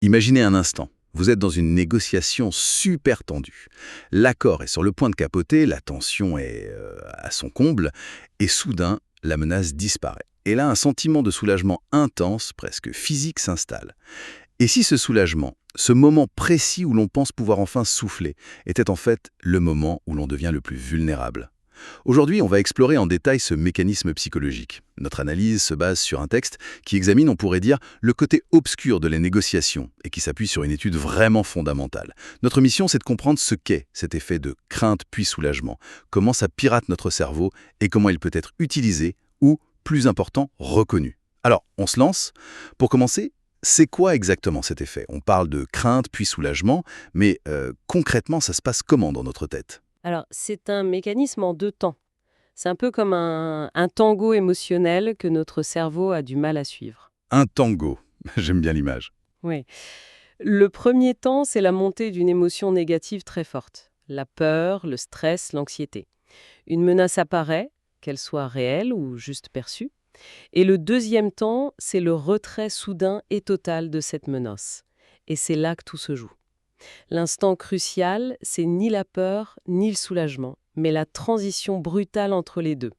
Imaginez un instant, vous êtes dans une négociation super tendue. L'accord est sur le point de capoter, la tension est à son comble, et soudain, la menace disparaît. Et là, un sentiment de soulagement intense, presque physique, s'installe. Et si ce soulagement, ce moment précis où l'on pense pouvoir enfin souffler, était en fait le moment où l'on devient le plus vulnérable? Aujourd'hui, on va explorer en détail ce mécanisme psychologique. Notre analyse se base sur un texte qui examine, on pourrait dire, le côté obscur de la négociation et qui s'appuie sur une étude vraiment fondamentale. Notre mission, c'est de comprendre ce qu'est cet effet de crainte puis soulagement, comment ça pirate notre cerveau et comment il peut être utilisé ou, plus important, reconnu. Alors, on se lance. Pour commencer, c'est quoi exactement cet effet? On parle de crainte puis soulagement, mais concrètement, ça se passe comment dans notre tête? Alors, c'est un mécanisme en deux temps. C'est un peu comme un tango émotionnel que notre cerveau a du mal à suivre. Un tango. J'aime bien l'image. Oui. Le premier temps, c'est la montée d'une émotion négative très forte. La peur, le stress, l'anxiété. Une menace apparaît, qu'elle soit réelle ou juste perçue. Et le deuxième temps, c'est le retrait soudain et total de cette menace. Et c'est là que tout se joue. L'instant crucial, c'est ni la peur, ni le soulagement, mais la transition brutale entre les deux.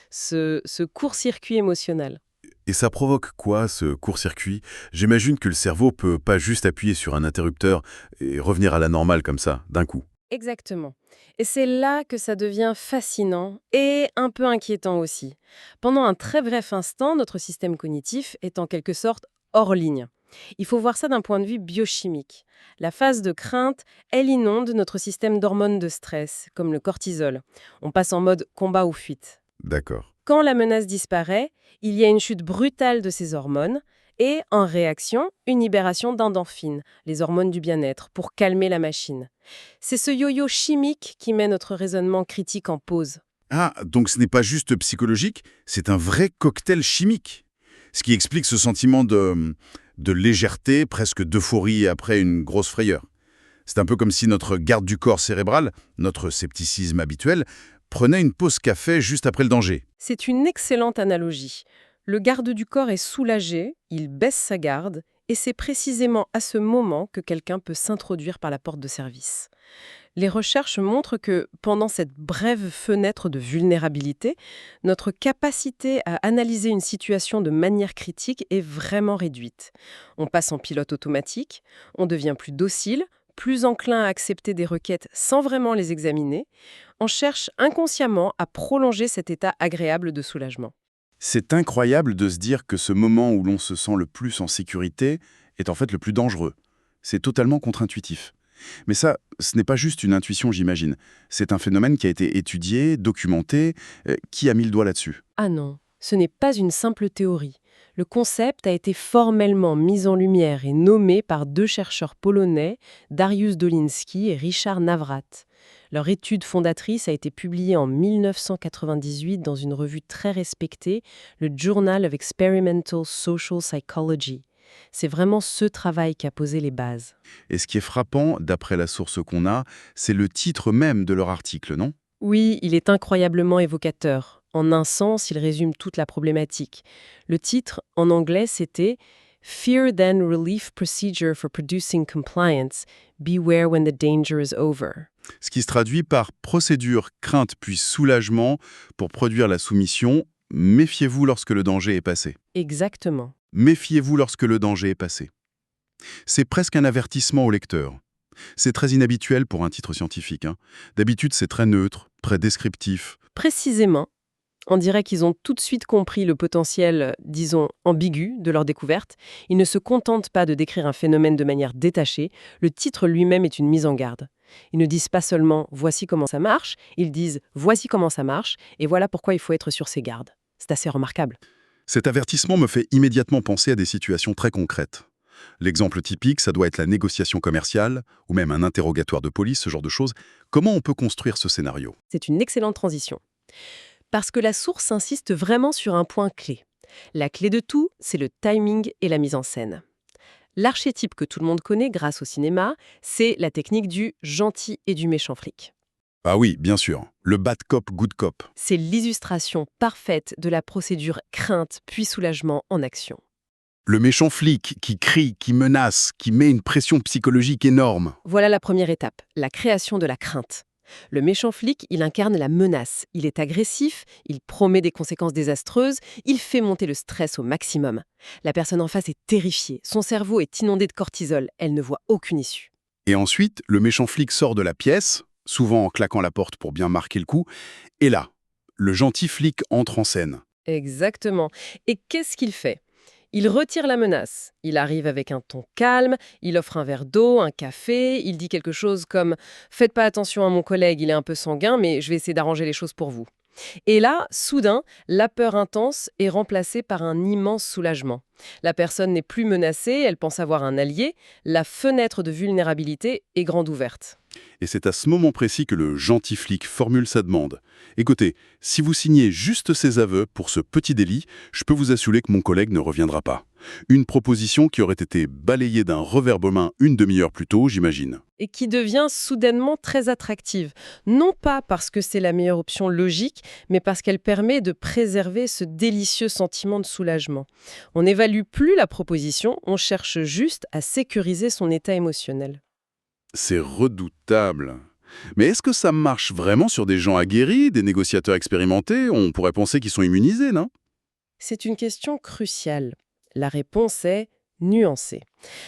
Ce court-circuit émotionnel. Et ça provoque quoi, ce court-circuit? J'imagine que le cerveau peut pas juste appuyer sur un interrupteur et revenir à la normale comme ça, d'un coup. Exactement. Et c'est là que ça devient fascinant et un peu inquiétant aussi. Pendant un très bref instant, notre système cognitif est en quelque sorte hors ligne. Il faut voir ça d'un point de vue biochimique. La phase de crainte, elle inonde notre système d'hormones de stress, comme le cortisol. On passe en mode combat ou fuite. D'accord. Quand la menace disparaît, il y a une chute brutale de ces hormones et, en réaction, une libération d'endorphines, les hormones du bien-être, pour calmer la machine. C'est ce yo-yo chimique qui met notre raisonnement critique en pause. Ah, donc ce n'est pas juste psychologique, c'est un vrai cocktail chimique. Ce qui explique ce sentiment de légèreté, presque d'euphorie après une grosse frayeur. C'est un peu comme si notre garde du corps cérébral, notre scepticisme habituel, prenait une pause café juste après le danger. C'est une excellente analogie. Le garde du corps est soulagé, il baisse sa garde, et c'est précisément à ce moment que quelqu'un peut s'introduire par la porte de service. Les recherches montrent que, pendant cette brève fenêtre de vulnérabilité, notre capacité à analyser une situation de manière critique est vraiment réduite. On passe en pilote automatique, on devient plus docile, plus enclin à accepter des requêtes sans vraiment les examiner. On cherche inconsciemment à prolonger cet état agréable de soulagement. C'est incroyable de se dire que ce moment où l'on se sent le plus en sécurité est en fait le plus dangereux. C'est totalement contre-intuitif. Mais ça, ce n'est pas juste une intuition, j'imagine. C'est un phénomène qui a été étudié, documenté. Qui a mis le doigt là-dessus? Ah non, ce n'est pas une simple théorie. Le concept a été formellement mis en lumière et nommé par deux chercheurs polonais, Dariusz Doliński et Richard Navrat. Leur étude fondatrice a été publiée en 1998 dans une revue très respectée, le Journal of Experimental Social Psychology. C'est vraiment ce travail qui a posé les bases. Et ce qui est frappant, d'après la source qu'on a, c'est le titre même de leur article, non? Oui, il est incroyablement évocateur. En un sens, il résume toute la problématique. Le titre, en anglais, c'était Fear then Relief Procedure for Producing Compliance. Beware when the danger is over. Ce qui se traduit par procédure, crainte puis soulagement pour produire la soumission. Méfiez-vous lorsque le danger est passé. Exactement. Méfiez-vous lorsque le danger est passé. C'est presque un avertissement au lecteur. C'est très inhabituel pour un titre scientifique, hein. D'habitude, c'est très neutre, très descriptif. Précisément, on dirait qu'ils ont tout de suite compris le potentiel, disons, ambigu de leur découverte. Ils ne se contentent pas de décrire un phénomène de manière détachée. Le titre lui-même est une mise en garde. Ils ne disent pas seulement «voici comment ça marche», ils disent «voici comment ça marche» et voilà pourquoi il faut être sur ses gardes. C'est assez remarquable. Cet avertissement me fait immédiatement penser à des situations très concrètes. L'exemple typique, ça doit être la négociation commerciale, ou même un interrogatoire de police, ce genre de choses. Comment on peut construire ce scénario? C'est une excellente transition. Parce que la source insiste vraiment sur un point clé. La clé de tout, c'est le timing et la mise en scène. L'archétype que tout le monde connaît grâce au cinéma, c'est la technique du gentil et du méchant flic. Ah oui, bien sûr. Le bad cop, good cop. C'est l'illustration parfaite de la procédure crainte puis soulagement en action. Le méchant flic qui crie, qui menace, qui met une pression psychologique énorme. Voilà la première étape, la création de la crainte. Le méchant flic, il incarne la menace. Il est agressif, il promet des conséquences désastreuses, il fait monter le stress au maximum. La personne en face est terrifiée, son cerveau est inondé de cortisol, elle ne voit aucune issue. Et ensuite, le méchant flic sort de la pièce, souvent en claquant la porte pour bien marquer le coup, et là, le gentil flic entre en scène. Exactement. Et qu'est-ce qu'il fait ? Il retire la menace. Il arrive avec un ton calme, il offre un verre d'eau, un café, il dit quelque chose comme « Faites pas attention à mon collègue, il est un peu sanguin, mais je vais essayer d'arranger les choses pour vous. » Et là, soudain, la peur intense est remplacée par un immense soulagement. La personne n'est plus menacée, elle pense avoir un allié, la fenêtre de vulnérabilité est grande ouverte. Et c'est à ce moment précis que le gentil flic formule sa demande. Écoutez, si vous signez juste ces aveux pour ce petit délit, je peux vous assurer que mon collègue ne reviendra pas. Une proposition qui aurait été balayée d'un revers de main une demi-heure plus tôt, j'imagine. Et qui devient soudainement très attractive. Non pas parce que c'est la meilleure option logique, mais parce qu'elle permet de préserver ce délicieux sentiment de soulagement. On n'évalue plus la proposition, on cherche juste à sécuriser son état émotionnel. C'est redoutable. Mais est-ce que ça marche vraiment sur des gens aguerris, des négociateurs expérimentés? On pourrait penser qu'ils sont immunisés, non? C'est une question cruciale. La réponse est nuancée.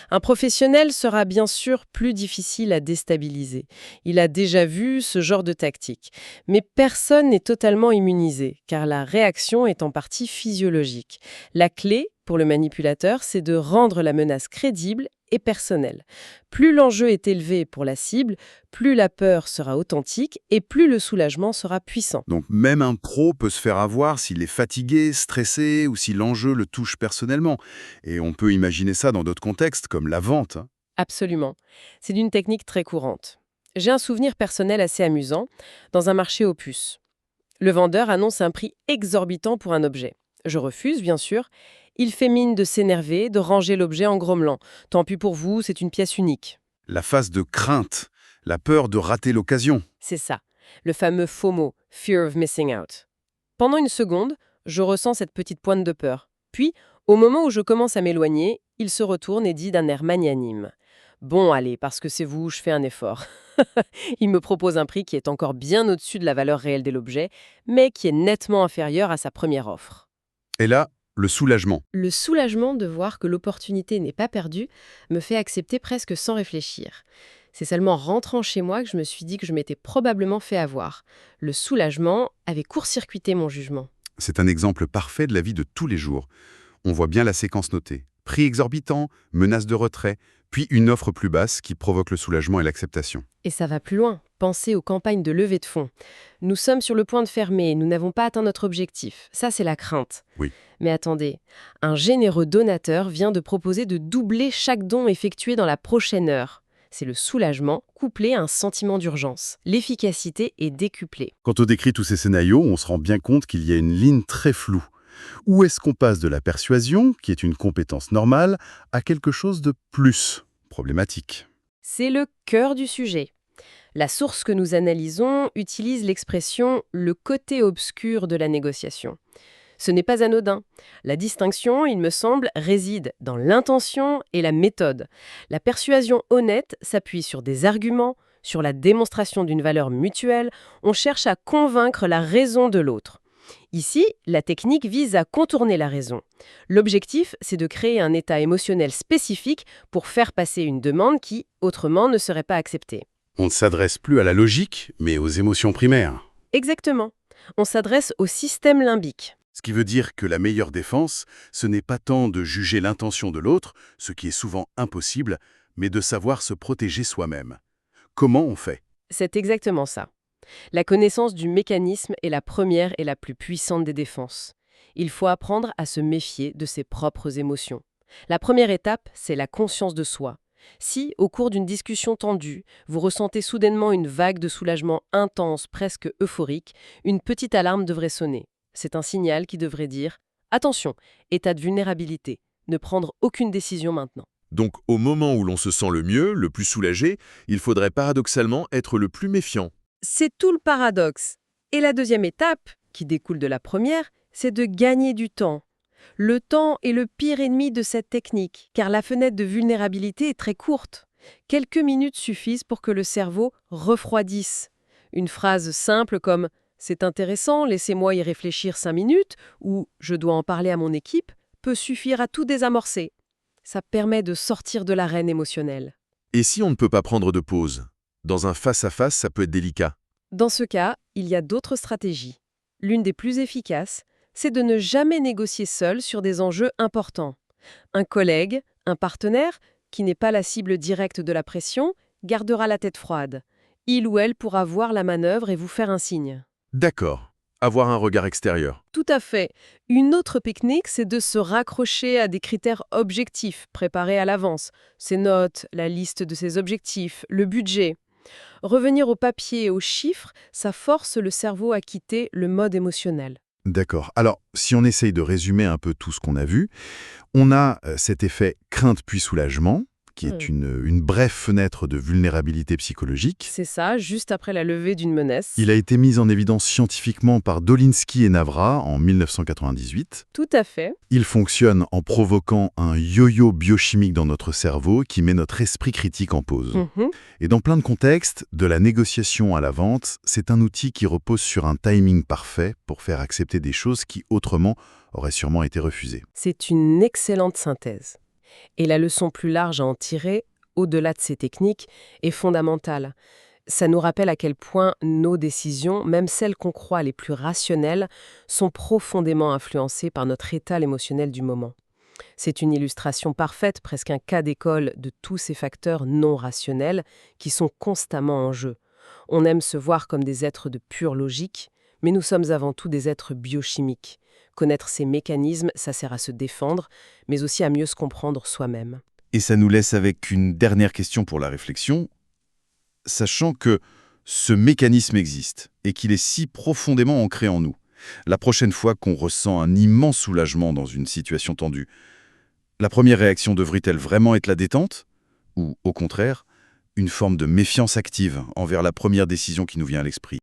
Un professionnel sera bien sûr plus difficile à déstabiliser. Il a déjà vu ce genre de tactique. Mais personne n'est totalement immunisé, car la réaction est en partie physiologique. La clé, pour le manipulateur, c'est de rendre la menace crédible et personnelle. Plus l'enjeu est élevé pour la cible, plus la peur sera authentique et plus le soulagement sera puissant. Donc même un pro peut se faire avoir s'il est fatigué, stressé ou si l'enjeu le touche personnellement. Et on peut imaginer ça dans d'autres contextes, comme la vente. Absolument. C'est d'une technique très courante. J'ai un souvenir personnel assez amusant dans un marché aux puces. Le vendeur annonce un prix exorbitant pour un objet. Je refuse, bien sûr. Il fait mine de s'énerver, de ranger l'objet en grommelant. Tant pis pour vous, c'est une pièce unique. La phase de crainte, la peur de rater l'occasion. C'est ça, le fameux FOMO, Fear of Missing Out. Pendant une seconde, je ressens cette petite pointe de peur. Puis, au moment où je commence à m'éloigner, il se retourne et dit d'un air magnanime. Bon, allez, parce que c'est vous, je fais un effort. Il me propose un prix qui est encore bien au-dessus de la valeur réelle de l'objet, mais qui est nettement inférieur à sa première offre. Et là, le soulagement. Le soulagement de voir que l'opportunité n'est pas perdue me fait accepter presque sans réfléchir. C'est seulement en rentrant chez moi que je me suis dit que je m'étais probablement fait avoir. Le soulagement avait court-circuité mon jugement. C'est un exemple parfait de la vie de tous les jours. On voit bien la séquence notée. Prix exorbitant, menace de retrait, puis une offre plus basse qui provoque le soulagement et l'acceptation. Et ça va plus loin. Pensez aux campagnes de levée de fonds. Nous sommes sur le point de fermer, nous n'avons pas atteint notre objectif. Ça, c'est la crainte. Oui. Mais attendez, un généreux donateur vient de proposer de doubler chaque don effectué dans la prochaine heure. C'est le soulagement couplé à un sentiment d'urgence. L'efficacité est décuplée. Quand on décrit tous ces scénarios, on se rend bien compte qu'il y a une ligne très floue. Où est-ce qu'on passe de la persuasion, qui est une compétence normale, à quelque chose de plus problématique? C'est le cœur du sujet. La source que nous analysons utilise l'expression « le côté obscur de la négociation ». Ce n'est pas anodin. La distinction, il me semble, réside dans l'intention et la méthode. La persuasion honnête s'appuie sur des arguments, sur la démonstration d'une valeur mutuelle. On cherche à convaincre la raison de l'autre. Ici, la technique vise à contourner la raison. L'objectif, c'est de créer un état émotionnel spécifique pour faire passer une demande qui, autrement, ne serait pas acceptée. On ne s'adresse plus à la logique, mais aux émotions primaires. Exactement. On s'adresse au système limbique. Ce qui veut dire que la meilleure défense, ce n'est pas tant de juger l'intention de l'autre, ce qui est souvent impossible, mais de savoir se protéger soi-même. Comment on fait? C'est exactement ça. La connaissance du mécanisme est la première et la plus puissante des défenses. Il faut apprendre à se méfier de ses propres émotions. La première étape, c'est la conscience de soi. Si, au cours d'une discussion tendue, vous ressentez soudainement une vague de soulagement intense, presque euphorique, une petite alarme devrait sonner. C'est un signal qui devrait dire « Attention, état de vulnérabilité, ne prendre aucune décision maintenant ». Donc au moment où l'on se sent le mieux, le plus soulagé, il faudrait paradoxalement être le plus méfiant. C'est tout le paradoxe. Et la deuxième étape, qui découle de la première, c'est de gagner du temps. Le temps est le pire ennemi de cette technique, car la fenêtre de vulnérabilité est très courte. Quelques minutes suffisent pour que le cerveau refroidisse. Une phrase simple comme « c'est intéressant, laissez-moi y réfléchir 5 minutes » ou « je dois en parler à mon équipe » peut suffire à tout désamorcer. Ça permet de sortir de l'arène émotionnelle. Et si on ne peut pas prendre de pause? Dans un face-à-face, ça peut être délicat. Dans ce cas, il y a d'autres stratégies. L'une des plus efficaces, c'est de ne jamais négocier seul sur des enjeux importants. Un collègue, un partenaire, qui n'est pas la cible directe de la pression, gardera la tête froide. Il ou elle pourra voir la manœuvre et vous faire un signe. D'accord. Avoir un regard extérieur. Tout à fait. Une autre technique, c'est de se raccrocher à des critères objectifs, préparés à l'avance. Ses notes, la liste de ses objectifs, le budget. Revenir au papier et aux chiffres, ça force le cerveau à quitter le mode émotionnel. D'accord. Alors, si on essaye de résumer un peu tout ce qu'on a vu, on a cet effet crainte puis soulagement, qui est une brève fenêtre de vulnérabilité psychologique. C'est ça, juste après la levée d'une menace. Il a été mis en évidence scientifiquement par Dolinsky et Navra en 1998. Tout à fait. Il fonctionne en provoquant un yo-yo biochimique dans notre cerveau qui met notre esprit critique en pause. Et dans plein de contextes, de la négociation à la vente, c'est un outil qui repose sur un timing parfait pour faire accepter des choses qui autrement auraient sûrement été refusées. C'est une excellente synthèse. Et la leçon plus large à en tirer, au-delà de ces techniques, est fondamentale. Ça nous rappelle à quel point nos décisions, même celles qu'on croit les plus rationnelles, sont profondément influencées par notre état émotionnel du moment. C'est une illustration parfaite, presque un cas d'école de tous ces facteurs non rationnels qui sont constamment en jeu. On aime se voir comme des êtres de pure logique, mais nous sommes avant tout des êtres biochimiques. Connaître ces mécanismes, ça sert à se défendre, mais aussi à mieux se comprendre soi-même. Et ça nous laisse avec une dernière question pour la réflexion. Sachant que ce mécanisme existe et qu'il est si profondément ancré en nous, la prochaine fois qu'on ressent un immense soulagement dans une situation tendue, la première réaction devrait-elle vraiment être la détente? Ou, au contraire, une forme de méfiance active envers la première décision qui nous vient à l'esprit?